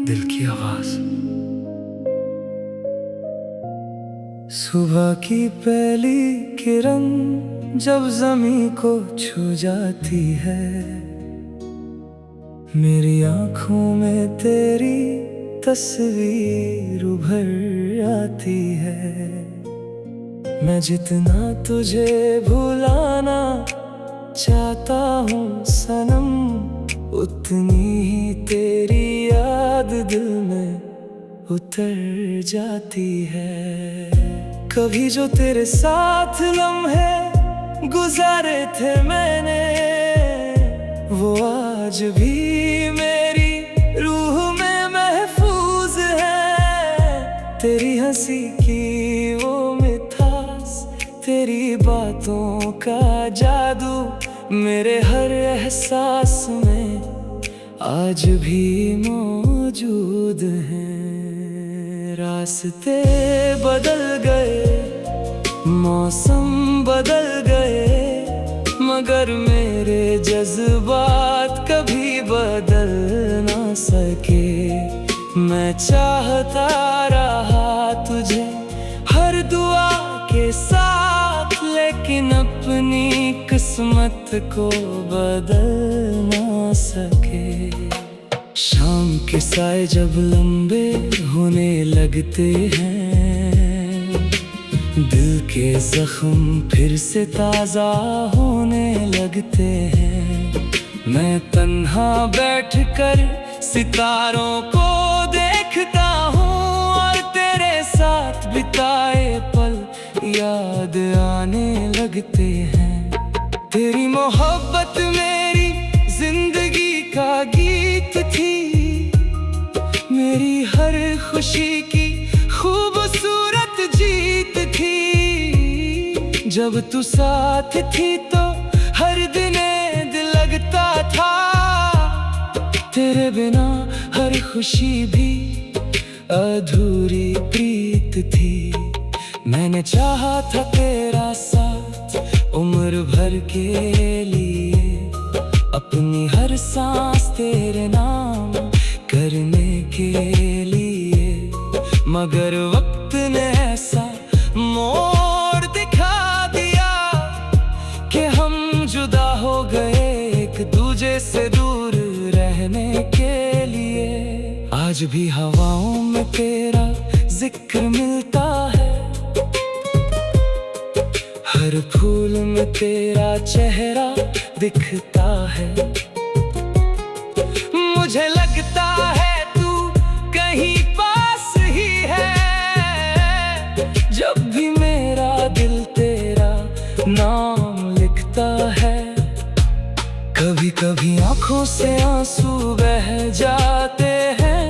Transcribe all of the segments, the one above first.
दिल की आवाज। सुबह की पहली किरण जब जमीन को छू जाती है, मेरी आंखों में तेरी तस्वीर उभर आती है। मैं जितना तुझे भुलाना चाहता हूँ सनम, उतनी ही तेरी याद दिल में उतर जाती है। कभी जो तेरे साथ लम्हे गुजारे थे मैंने, वो आज भी मेरी रूह में महफूज है। तेरी हंसी की वो मिठास, तेरी बातों का जादू मेरे हर एहसास में आज भी मौजूद हैं। रास्ते बदल गए, मौसम बदल गए, मगर मेरे जज्बात कभी बदल ना सके। मैं चाहता रहा तुझे हर दुआ के साथ, लेकिन अपनी किस्मत को बदल ना सके। शाम के साए जब लंबे होने लगते हैं, दिल के जख्म फिर से ताजा होने लगते हैं। मैं तन्हा बैठकर सितारों को देखता हूँ, और तेरे साथ बिताए पल याद आने लगते हैं। तेरी मोहब्बत मेरी जिंदगी का गीत थी, मेरी हर खुशी की खूबसूरत जीत थी। जब तू साथ थी तो हर दिन दिल लगता था, तेरे बिना हर खुशी भी अधूरी प्रीत थी। मैंने चाहा था तेरा साथ उम्र भर के लिए, अपनी हर सांस तेरे नाम करने के लिए। मगर वक्त ने ऐसा मोड़ दिखा दिया कि हम जुदा हो गए एक दूजे से दूर रहने के लिए। आज भी हवाओं में तेरा जिक्र मिलता है, हर फूल में तेरा चेहरा दिखता है। मुझे लगता है तू कहीं पास ही है, जब भी मेरा दिल तेरा नाम लिखता है। कभी कभी आंखों से आंसू बह जाते हैं,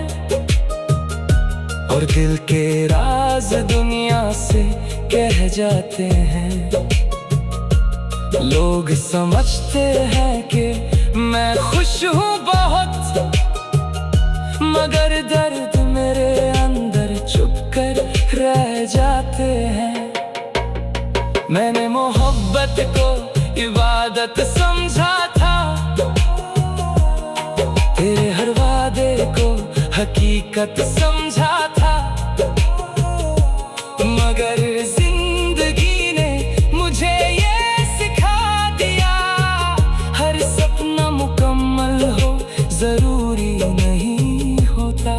और दिल के राज दुनिया से कह जाते हैं। लोग समझते हैं कि मैं खुश हूँ बहुत, मगर दर्द मेरे अंदर छुप कर रह जाते हैं। मैंने मोहब्बत को इबादत समझा था, तेरे हर वादे को हकीकत समझा था। मगर जिंदगी ने मुझे ये सिखा दिया, हर सपना मुकम्मल हो जरूरी नहीं होता।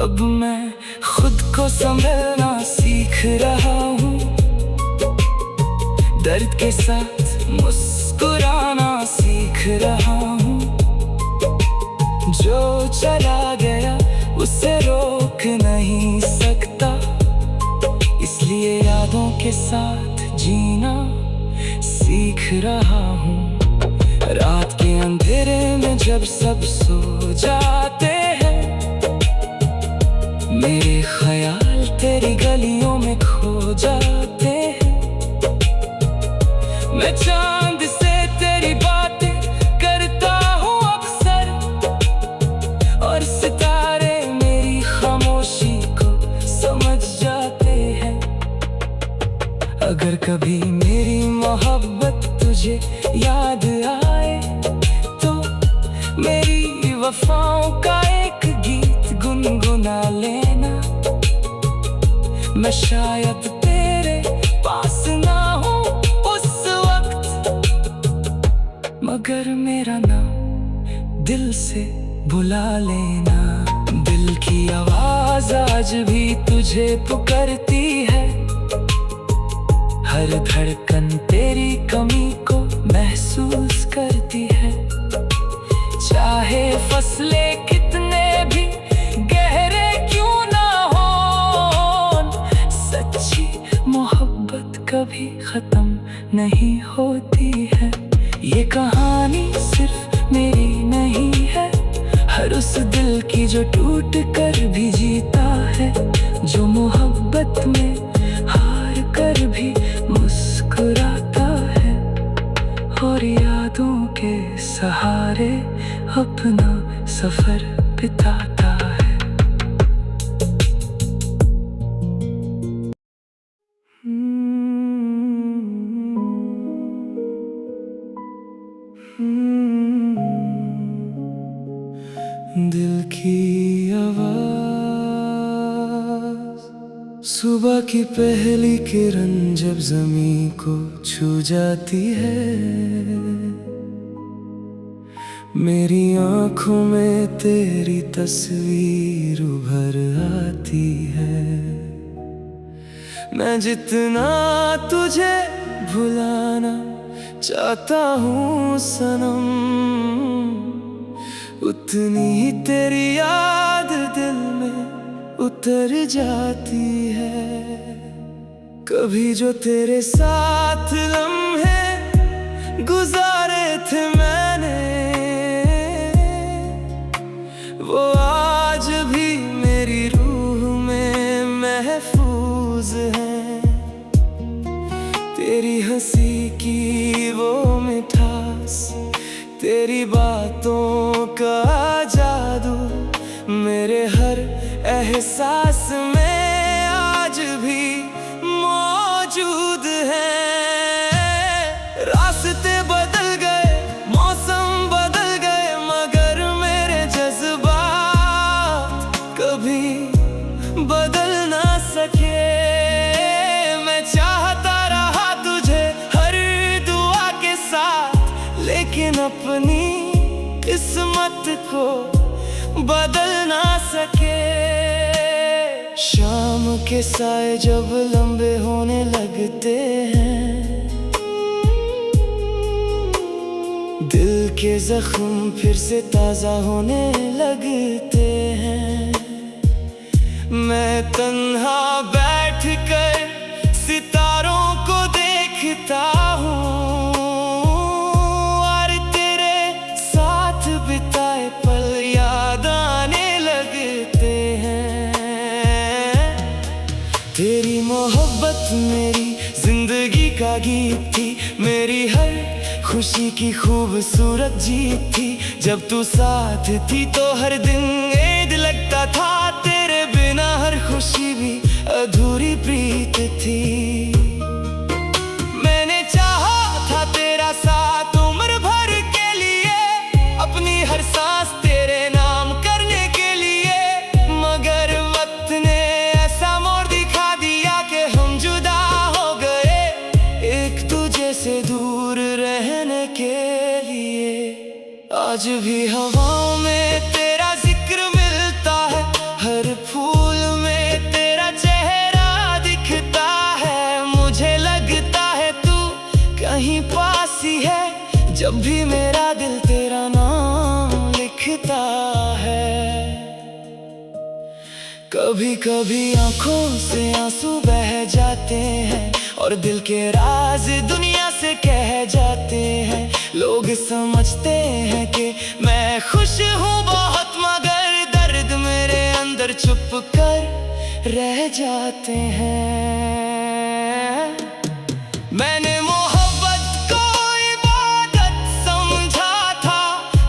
अब मैं खुद को संभलना सीख रहा हूँ, दर्द के साथ मुस्कुराना सीख रहा हूँ। जो चला गया उसे रोक नहीं सकता, इसलिए यादों के साथ जीना सीख रहा हूँ। रात के अंधेरे में जब सब सो जाते हैं, मेरे ख्याल तेरी गलियों में खो जाते हैं। मैं चांद से तेरी बातें करता हूँ अक्सर, और सितारे मेरी खामोशी को समझ जाते हैं। अगर कभी मेरी मोहब्बत तुझे याद आए, तो मेरी वफाओं का एक गीत गुनगुना लेना। मैं शायद तेरे पास ना हूँ उस वक्त, मगर मेरा नाम दिल से बुला लेना। दिल की आवाज आज भी तुझे पुकारती है, हर धड़कन तेरी कमी को महसूस करती है। चाहे फसलें कितने भी गहरे क्यों ना हो, सच्ची मोहब्बत कभी खत्म नहीं होती है। ये कहानी सिर्फ मेरी नहीं है, हर उस दिल की जो टूट कर भी जीता है, जो मोहब्बत में हार कर भी मुस्कुराता है, और यादों के सहारे अपना सफर बिताता है। दिल की आवाज, सुबह की पहली किरण जब ज़मीं को छू जाती है, मेरी आँखों में तेरी तस्वीर उभर आती है। मैं जितना तुझे भुलाना चाहता हूँ सनम, उतनी ही तेरी याद दिल में उतर जाती है। कभी जो तेरे साथ लम्हे गुजारे थे मैंने, वो आज भी मेरी रूह में महफूज है। तेरी हंसी की वो मिठास, तेरी बातों का जादू मेरे हर एहसास में आज भी मौजूद है। रास्ते बदल गए, मौसम बदल गए, मगर मेरे जज्बात कभी बदल ना सके। मैं चाहता रहा तुझे हर दुआ के साथ, लेकिन अपनी किस्मत को बदल ना सके। शाम के साए जब लंबे होने लगते हैं, दिल के जख्म फिर से ताजा होने लगते हैं। मैं तन्हा बैठ कर सितारों को देखता हूँ, और तेरे साथ बिताए पल याद आने लगते हैं। तेरी मोहब्बत मेरी जिंदगी का गीत थी, मेरी हर खुशी की खूबसूरत जीत थी। जब तू साथ थी तो हर दिन ईद लगता था, तेरे बिना हर खुशी भी अधूरी प्रीत थी। मैंने चाहा था तेरा साथ उम्र भर के लिए, अपनी हर सांस तेरे नाम करने के लिए, मगर वक्त ने ऐसा मोड़ दिखा दिया कि हम जुदा हो गए एक दूजे से दूर रहने के लिए। आज भी हवाओं में तेरा जिक्र मिलता है, हर फूल में तेरा चेहरा दिखता है। मुझे लगता है तू कहीं पास ही है, जब भी मेरा दिल तेरा नाम लिखता है। कभी कभी आंखों से आंसू बह जाते हैं, और दिल के राज दुनिया से कह जाते हैं। लोग समझते हैं कि मैं खुश हूँ बहुत, मगर दर्द मेरे अंदर छुप कर रह जाते हैं। मैंने मोहब्बत को इबादत समझा था,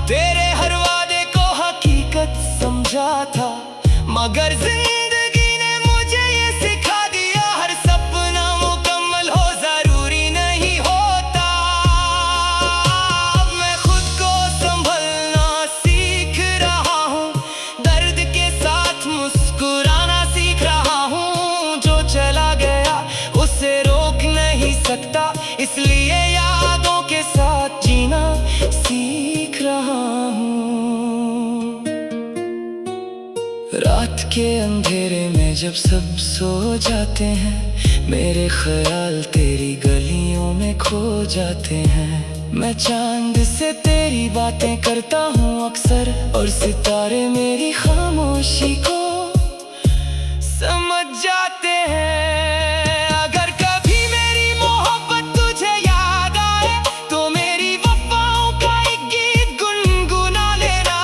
तेरे हर वादे को हकीकत समझा था, मगर जिंदगी ने मुझे ये सिखा दिया, हर सपना मुकम्मल हो जरूरी नहीं होता। अब मैं खुद को संभलना सीख रहा हूँ, दर्द के साथ सकता, इसलिए यादों के साथ जीना सीख रहा हूँ। रात के अंधेरे में जब सब सो जाते हैं, मेरे ख्याल तेरी गलियों में खो जाते हैं। मैं चांद से तेरी बातें करता हूँ अक्सर, और सितारे मेरी खामोशी को समझ जाते हैं। अगर कभी मेरी मोहब्बत तुझे याद आए, तो मेरी वफाओं का एक गीत गुनगुना लेना।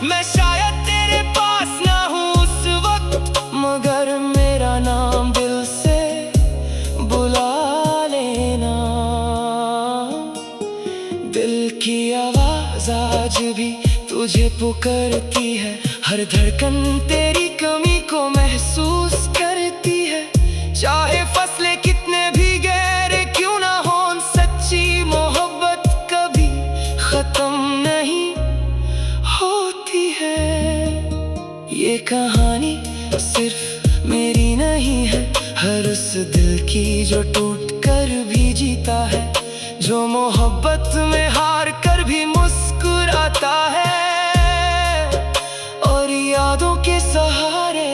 मैं शायद तेरे पास ना हूँ उस वक्त, मगर मेरा नाम दिल से बुला लेना। दिल की आवाज आज भी तुझे पुकारती है, हर धड़कन तेरी कमी को महसूस करती है। चाहे फसलें कितने भी गहरे क्यों ना हों, सच्ची मोहब्बत कभी खत्म नहीं होती है। ये कहानी सिर्फ मेरी नहीं है, हर उस दिल की जो टूट कर भी जीता है, जो मोहब्बत में हार कर भी मुस्कुराता है, और यादों के सहारे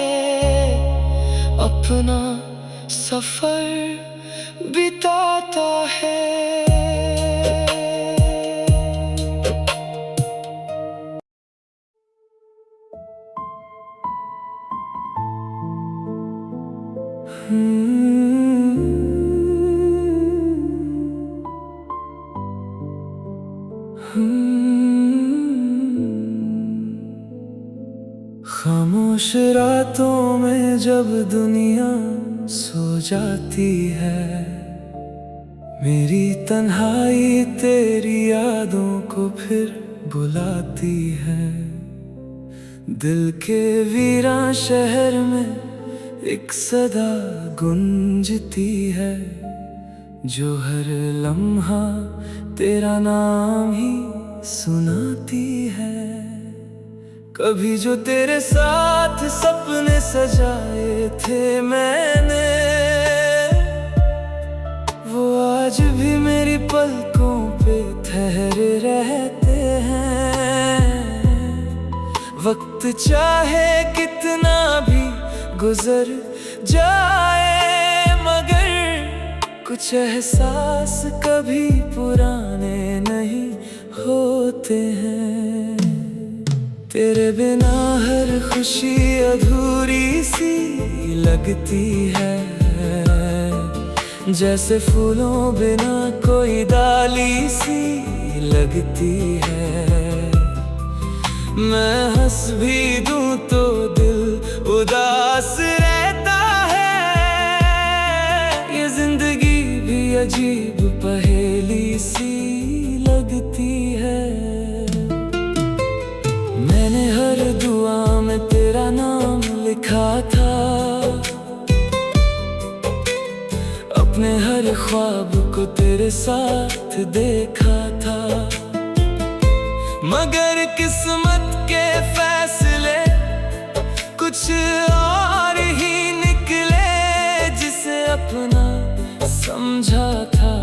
अपना सफर बिताता है। खामोश रातों में जब दुनिया सो जाती है, मेरी तन्हाई तेरी यादों को फिर बुलाती है। दिल के वीरान शहर में एक सदा गूंजती है, जो हर लम्हा तेरा नाम ही सुनाती है। कभी जो तेरे साथ सपने सजाए थे मैंने, वो आज भी मेरी पलकों पे ठहरे रहते हैं। वक्त चाहे कितना भी गुजर जाए, मगर कुछ एहसास कभी पुराने नहीं होते हैं। तेरे बिना हर खुशी अधूरी सी लगती है, जैसे फूलों बिना कोई डाली सी लगती है। मैं हंस भी दूं तो दिल उदास रहता है, ये जिंदगी भी अजीब पहेली सी लगती है। मैंने हर दुआ में तेरा नाम लिखा था, अपने हर ख्वाब को तेरे साथ देखा था, मगर किस्मत के फैसले कुछ और ही निकले। जिसे अपना समझा था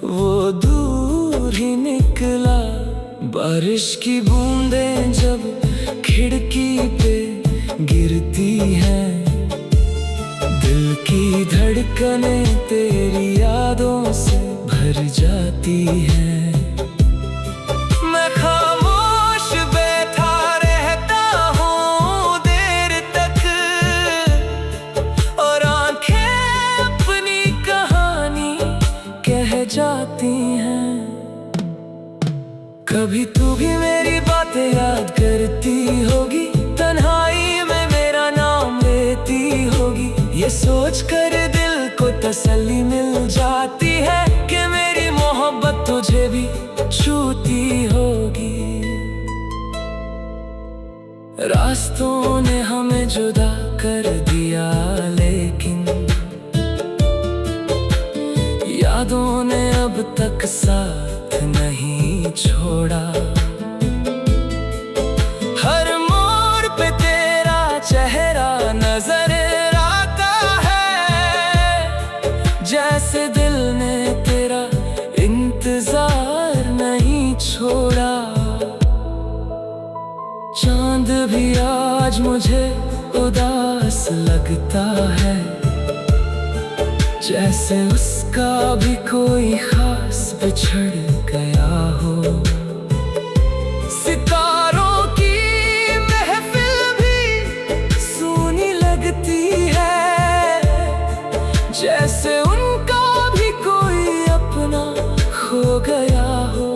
वो दूर ही निकला। बारिश की बूंदें जब खिड़की पे गिरती हैं, दिल की धड़कनें तेरी यादों से भर जाती हैं। मैं खामोश बैठा रहता हूँ देर तक, और आंखें अपनी कहानी कह जाती हैं। कभी तू भी मेरी बातें याद करती होगी, तन्हाई में मेरा नाम लेती होगी। ये सोच कर दिल को तसल्ली मिल जाती है कि मेरी मोहब्बत तुझे भी छूती होगी। रास्तों ने हमें जुदा कर दिया, लेकिन यादों ने अब तक साथ नहीं छोड़ा। हर मोड़ पे तेरा चेहरा नजर आता है, जैसे दिल ने छोड़ा। चांद भी आज मुझे उदास लगता है, जैसे उसका भी कोई खास बिछड़ गया हो। सितारों की महफिल भी सूनी लगती है, जैसे उनका भी कोई अपना खो गया हो।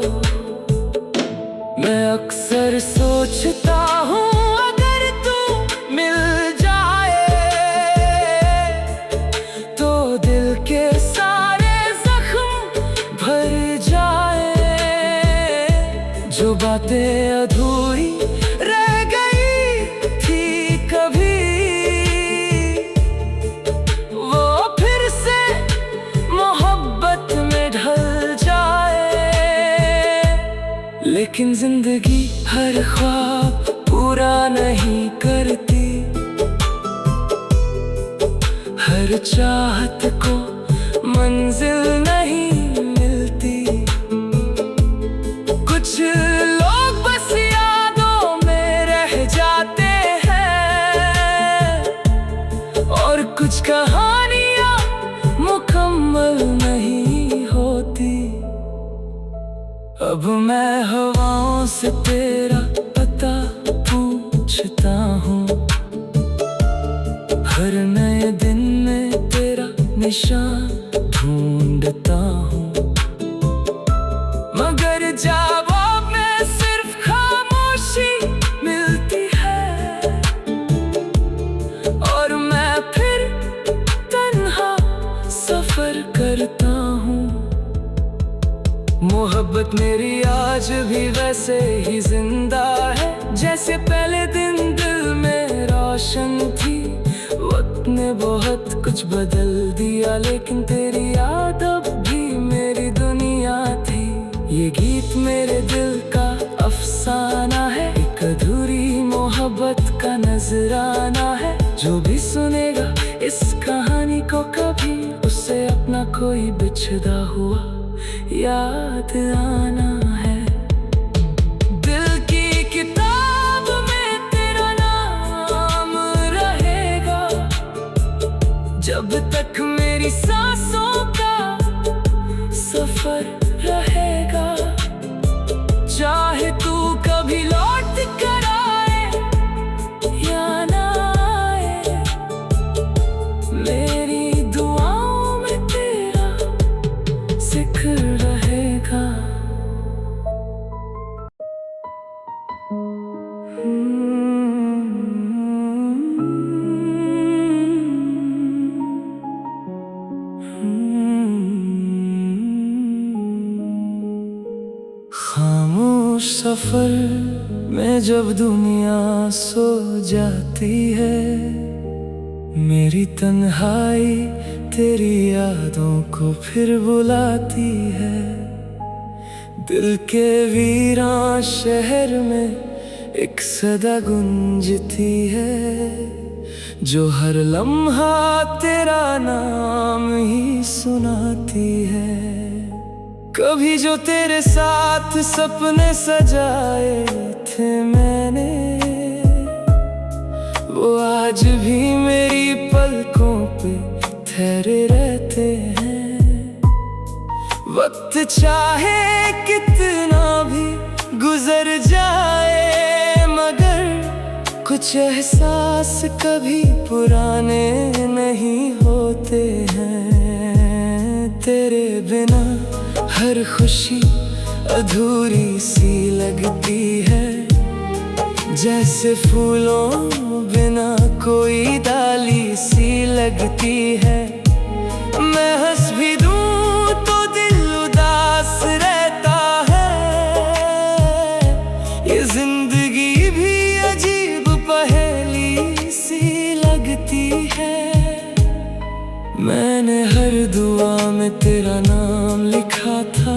मैं अक्सर सोचता हूँ अगर तू मिल जाए तो दिल के सारे जख्म भर जाए। जो बातें अधूरी रह गई थी कभी, वो फिर से मोहब्बत में ढल जाए। लेकिन जिंदगी हर ख्वाब पूरा नहीं करती, हर चाहत को मंजिल नहीं मिलती। कुछ लोग बस यादों में रह जाते हैं, और कुछ कहानियां मुकम्मल नहीं होती। अब मैं हवाओं से तेरा पता पूछता हूँ, हर नए दिन में तेरा निशान ढूंढता हूँ। मगर जवाब में सिर्फ खामोशी मिलती है, और मैं फिर तन्हा सफर करता हूँ। मोहब्बत मेरी आज भी वैसे ही जिंदा है, जैसे पहले दिन दिल में रोशन थी। वक्त ने बहुत कुछ बदल दिया, लेकिन तेरी याद अब भी मेरी दुनिया थी। ये गीत मेरे दिल का अफसाना है, एक अधूरी मोहब्बत का नजराना है। जो भी सुनेगा इस कहानी को कभी, उससे अपना कोई बिछड़ा हुआ याद आना है। दिल की किताब में तेरा नाम रहेगा, जब तक मेरी सांसों का सफर रहेगा। चाहे तू कभी लौट कर आए या ना आए, मेरी दुआओं में तेरा जिक्र रहेगा। खामोश सफर में जब दुनिया सो जाती है, मेरी तन्हाई तेरी यादों को फिर बुलाती है। दिल के वीरान शहर में एक सदा गूंजती है, जो हर लम्हा तेरा नाम ही सुनाती है। कभी जो तेरे साथ सपने सजाए थे मैंने, वो आज भी मेरी पलकों पे ठहरे रहते हैं। वक्त चाहे कितना भी गुजर जाए, मगर कुछ एहसास कभी पुराने नहीं होते हैं। तेरे बिना हर खुशी अधूरी सी लगती है, जैसे फूलों बिना कोई डाली सी लगती है। मैं हंस भी दूं तो दिल उदास रहता है। ये जिंदगी भी अजीब पहेली सी लगती है। मैंने हर दुआ में तेरा नाम लिखा था,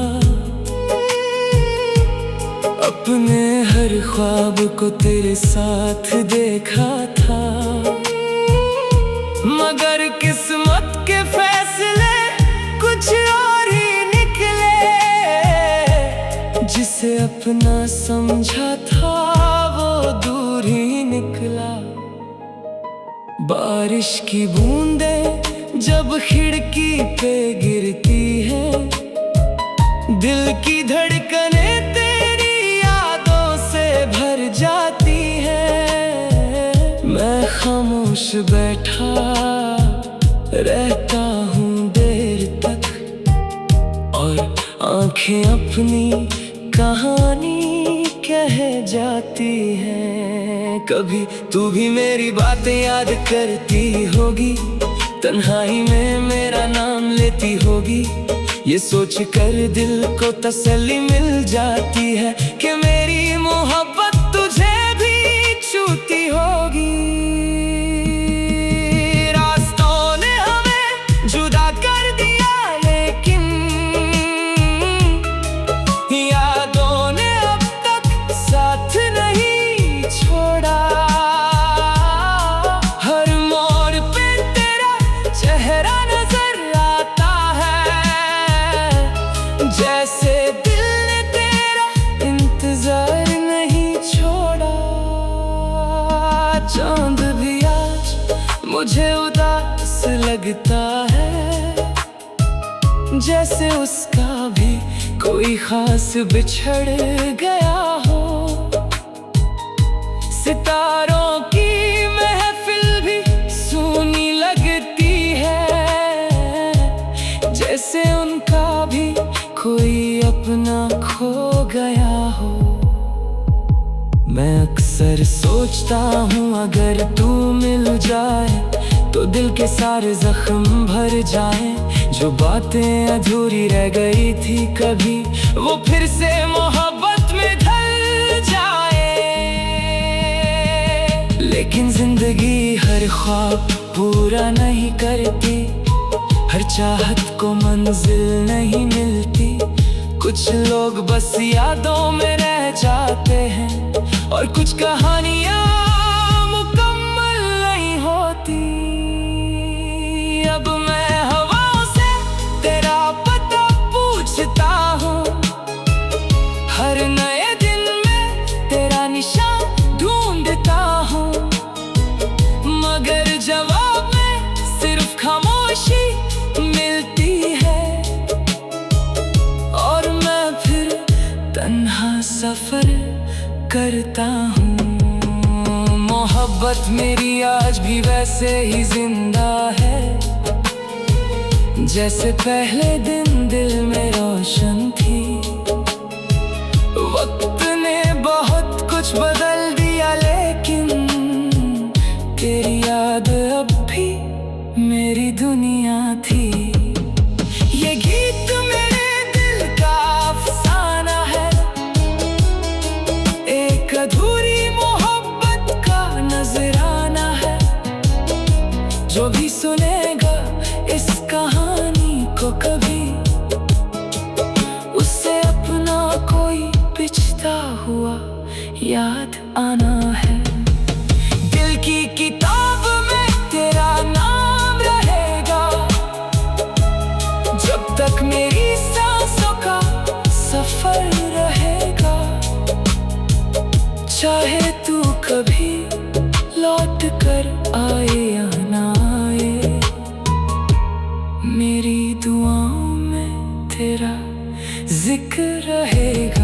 अपने हर ख्वाब को तेरे साथ देखा था। मगर किस्मत के फैसले कुछ और ही निकले, जिसे अब अपना समझा था वो दूर ही निकला। बारिश की बूंदें जब खिड़की पे गिरती है, दिल की धड़कनें तेरी यादों से भर जाती है। मैं खामोश बैठा रहता हूँ देर तक, और आंखें अपनी कहानी कह जाती हैं। कभी तू भी मेरी बातें याद करती होगी, तन्हाई में मेरा नाम लेती होगी। ये सोच कर दिल को तसल्ली मिल जाती है कि मेरी मोहब्बत तुझे भी छूती होगी। रास्तों ने हमें जुदा कर दिया, लेकिन यादों ने अब तक साथ नहीं छोड़ा। हर मोड़ पे तेरा चेहरा नजर आता है, जैसे दिल ने तेरा इंतजार नहीं छोड़ा। चांद भी आज मुझे उदास लगता है, जैसे उसका भी कोई खास बिछड़ गया हो। सितारों की महफिल भी सूनी लगती है, जैसे उनका भी कोई अपना खो गया हो। मैं अक्सर सोचता हूँ अगर तू मिल जाए तो दिल के सारे जख्म भर जाए। जो बातें अधूरी रह गई थी कभी, वो फिर से मोहब्बत में ढल जाए। लेकिन जिंदगी हर ख्वाब पूरा नहीं करती, हर चाहत को मंजिल नहीं मिलती। कुछ लोग बस यादों में रह जाते हैं, और कुछ कहानियां मुकम्मल नहीं होती। अब मैं हवाओं से तेरा पता पूछता हूँ, हर नए दिन में तेरा निशान ढूंढता हूँ, मगर जवाब में सिर्फ खामोशी मिलती है। और मैं फिर तन्हा सफर करता हूँ। मोहब्बत मेरी आज भी वैसे ही जिंदा है, जैसे पहले दिन दिल में रोशन थी। वक्त ने बहुत कुछ बदल दिया, लेकिन तेरी याद अब भी मेरी दुनिया थी। ये गीत मेरे दिल का अफसाना है, एक अधूरी मोहब्बत का नजराना है। जो भी सुनेगा इस कहानी को कभी, उससे अपना कोई पिछड़ा हुआ याद आना है। दिल की किताब में तेरा नाम रहेगा, जब तक मेरी सांसों का सफर रहेगा। चाहे तू कभी लौट कर आए या ना आए, मेरी दुआओं में तेरा जिक्र रहेगा।